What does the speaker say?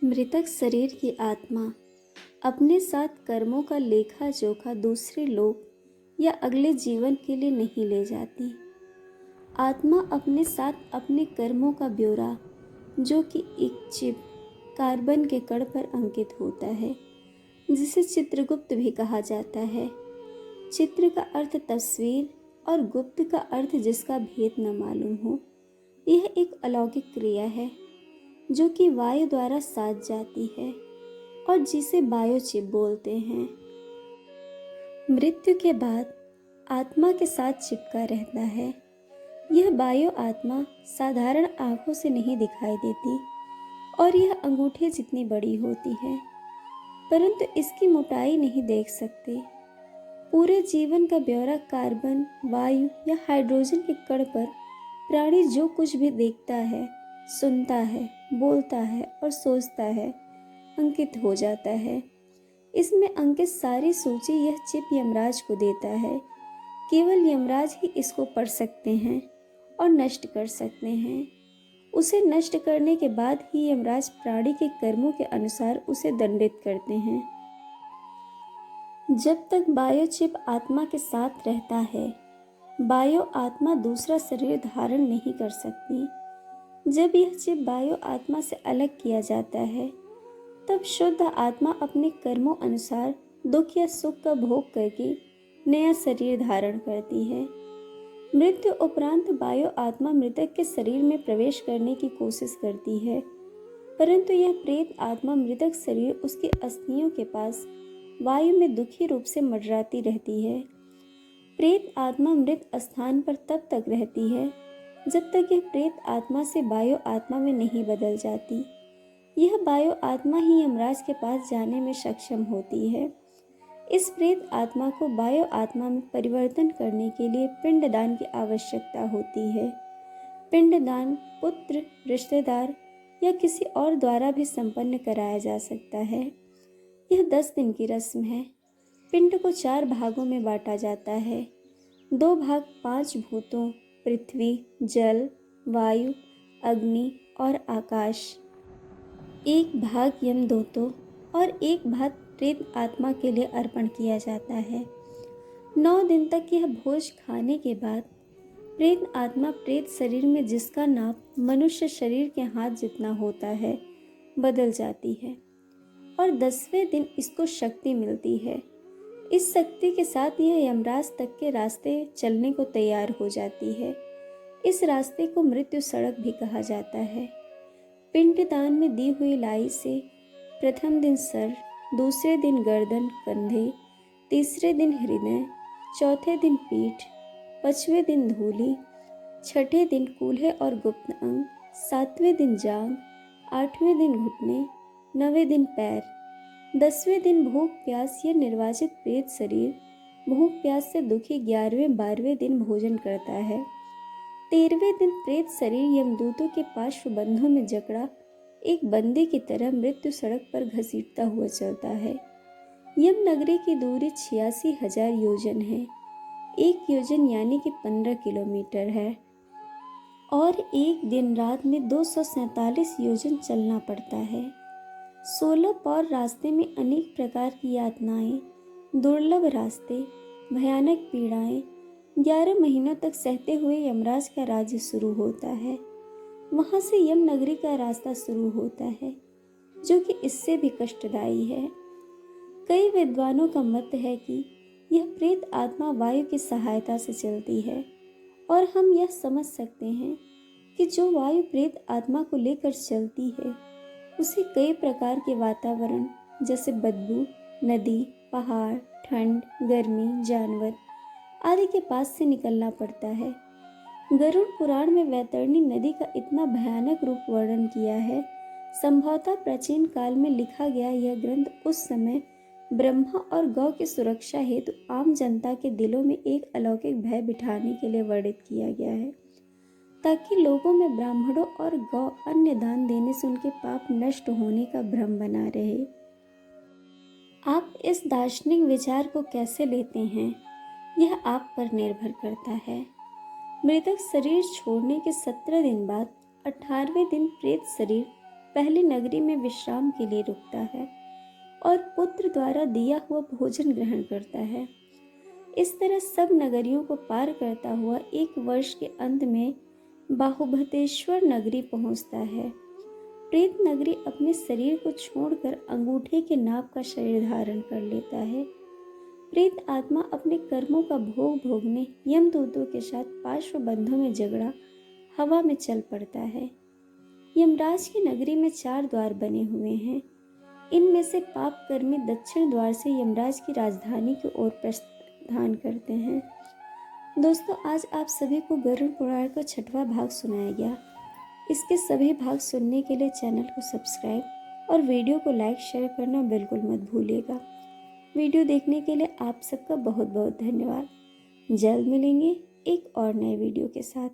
मृतक शरीर की आत्मा अपने साथ कर्मों का लेखा जोखा दूसरे लोग या अगले जीवन के लिए नहीं ले जाती। आत्मा अपने साथ अपने कर्मों का ब्यौरा, जो कि एक चिप कार्बन के कण पर अंकित होता है, जिसे चित्रगुप्त भी कहा जाता है। चित्र का अर्थ तस्वीर और गुप्त का अर्थ जिसका भेद न मालूम हो। यह एक अलौकिक क्रिया है जो कि वायु द्वारा साध जाती है और जिसे बायोचिप बोलते हैं। मृत्यु के बाद आत्मा के साथ चिपका रहता है। यह बायो आत्मा साधारण आंखों से नहीं दिखाई देती और यह अंगूठे जितनी बड़ी होती है, परंतु इसकी मोटाई नहीं देख सकते। पूरे जीवन का ब्यौरा कार्बन, वायु या हाइड्रोजन के कण पर प्राणी जो कुछ भी देखता है, सुनता है, बोलता है और सोचता है, अंकित हो जाता है। इसमें अंकित सारी सूची यह चिप यमराज को देता है। केवल यमराज ही इसको पढ़ सकते हैं और नष्ट कर सकते हैं। उसे नष्ट करने के बाद ही यमराज प्राणी के कर्मों के अनुसार उसे दंडित करते हैं। जब तक बायो चिप आत्मा के साथ रहता है, बायो आत्मा दूसरा शरीर धारण नहीं कर सकती। जब यह चिप बायो आत्मा से अलग किया जाता है, तब शुद्ध आत्मा अपने कर्मों अनुसार दुख या सुख का भोग करके नया शरीर धारण करती है। मृत्यु उपरांत बायो आत्मा मृतक के शरीर में प्रवेश करने की कोशिश करती है, परंतु यह प्रेत आत्मा मृतक शरीर उसकी अस्थियों के पास वायु में दुखी रूप से मडराती रहती है। प्रेत आत्मा मृत स्थान पर तब तक रहती है जब तक यह प्रेत आत्मा से बायो आत्मा में नहीं बदल जाती। यह बायो आत्मा ही यमराज के पास जाने में सक्षम होती है। इस प्रेत आत्मा को बायो आत्मा में परिवर्तन करने के लिए पिंडदान की आवश्यकता होती है। पिंडदान पुत्र, रिश्तेदार या किसी और द्वारा भी संपन्न कराया जा सकता है। यह 10 दिन की रस्म है। पिंड को 4 भागों में बांटा जाता है। 2 भाग 5 भूतों पृथ्वी, जल, वायु, अग्नि और आकाश, 1 भाग यमदूतों और 1 भाग प्रेत आत्मा के लिए अर्पण किया जाता है। 9 दिन तक यह भोज खाने के बाद प्रेत आत्मा प्रेत शरीर में, जिसका नाप मनुष्य शरीर के हाथ जितना होता है, बदल जाती है और 10वें दिन इसको शक्ति मिलती है। इस शक्ति के साथ यह यमराज तक के रास्ते चलने को तैयार हो जाती है। इस रास्ते को मृत्यु सड़क भी कहा जाता है। पिंडदान में दी हुई लाई से प्रथम दिन सर, दूसरे दिन गर्दन, कंधे, तीसरे दिन हृदय, चौथे दिन पीठ, 5वें दिन धूली, 6ठे दिन कूल्हे और गुप्त अंग, 7वें दिन जांघ, 8वें दिन घुटने, 9वें दिन पैर, 10वें दिन भूख प्यास या निर्वाचित प्रेत शरीर भूख प्यास से दुखी 11वें 12वें दिन भोजन करता है। 13वें दिन प्रेत शरीर यमदूतों के पार्श्वबंधों में जकड़ा एक बंदी की तरह मृत्यु सड़क पर घसीटता हुआ चलता है। यम नगरी की दूरी 86,000 योजन है। 1 योजन यानी कि 15 किलोमीटर है और एक दिन रात में 247 योजन चलना पड़ता है। 16 पौर रास्ते में अनेक प्रकार की यातनाएं, दुर्लभ रास्ते, भयानक पीड़ाएं, 11 महीनों तक सहते हुए यमराज का राज्य शुरू होता है। वहां से यम नगरी का रास्ता शुरू होता है, जो कि इससे भी कष्टदायी है। कई विद्वानों का मत है कि यह प्रेत आत्मा वायु की सहायता से चलती है और हम यह समझ सकते हैं कि जो वायु प्रेत आत्मा को लेकर चलती है, उसे कई प्रकार के वातावरण जैसे बदबू, नदी, पहाड़, ठंड, गर्मी, जानवर आदि के पास से निकलना पड़ता है। गरुड़ पुराण में वैतरणी नदी का इतना भयानक रूप वर्णन किया है। संभवतः प्राचीन काल में लिखा गया यह ग्रंथ उस समय ब्रह्मा और गौ की सुरक्षा हेतु आम जनता के दिलों में एक अलौकिक भय बिठाने के लिए वर्णित किया गया है, ताकि लोगों में ब्राह्मणों और गौ अन्य दान देने से उनके पाप नष्ट होने का भ्रम बना रहे। आप इस दार्शनिक विचार को कैसे लेते हैं, यह आप पर निर्भर करता है। मृतक शरीर छोड़ने के 17 दिन बाद 18वें दिन प्रेत शरीर पहले नगरी में विश्राम के लिए रुकता है और पुत्र द्वारा दिया हुआ भोजन ग्रहण करता है। इस तरह सब नगरियों को पार करता हुआ एक वर्ष के अंत में बाहुभतेश्वर नगरी पहुंचता है। प्रेत नगरी अपने शरीर को छोड़कर अंगूठे के नाप का शरीर धारण कर लेता है। प्रेत आत्मा अपने कर्मों का भोग भोगने यमदूतों के साथ पार्श्व बंधों में झगड़ा हवा में चल पड़ता है। यमराज की नगरी में 4 द्वार बने हुए हैं। इनमें से पाप कर्मी दक्षिण द्वार से यमराज की राजधानी की ओर प्रस्थान करते हैं। दोस्तों, आज आप सभी को गरुड़ पुराण का 6वां भाग सुनाया गया। इसके सभी भाग सुनने के लिए चैनल को सब्सक्राइब और वीडियो को लाइक शेयर करना बिल्कुल मत भूलिएगा। वीडियो देखने के लिए आप सबका बहुत बहुत धन्यवाद। जल्द मिलेंगे एक और नए वीडियो के साथ।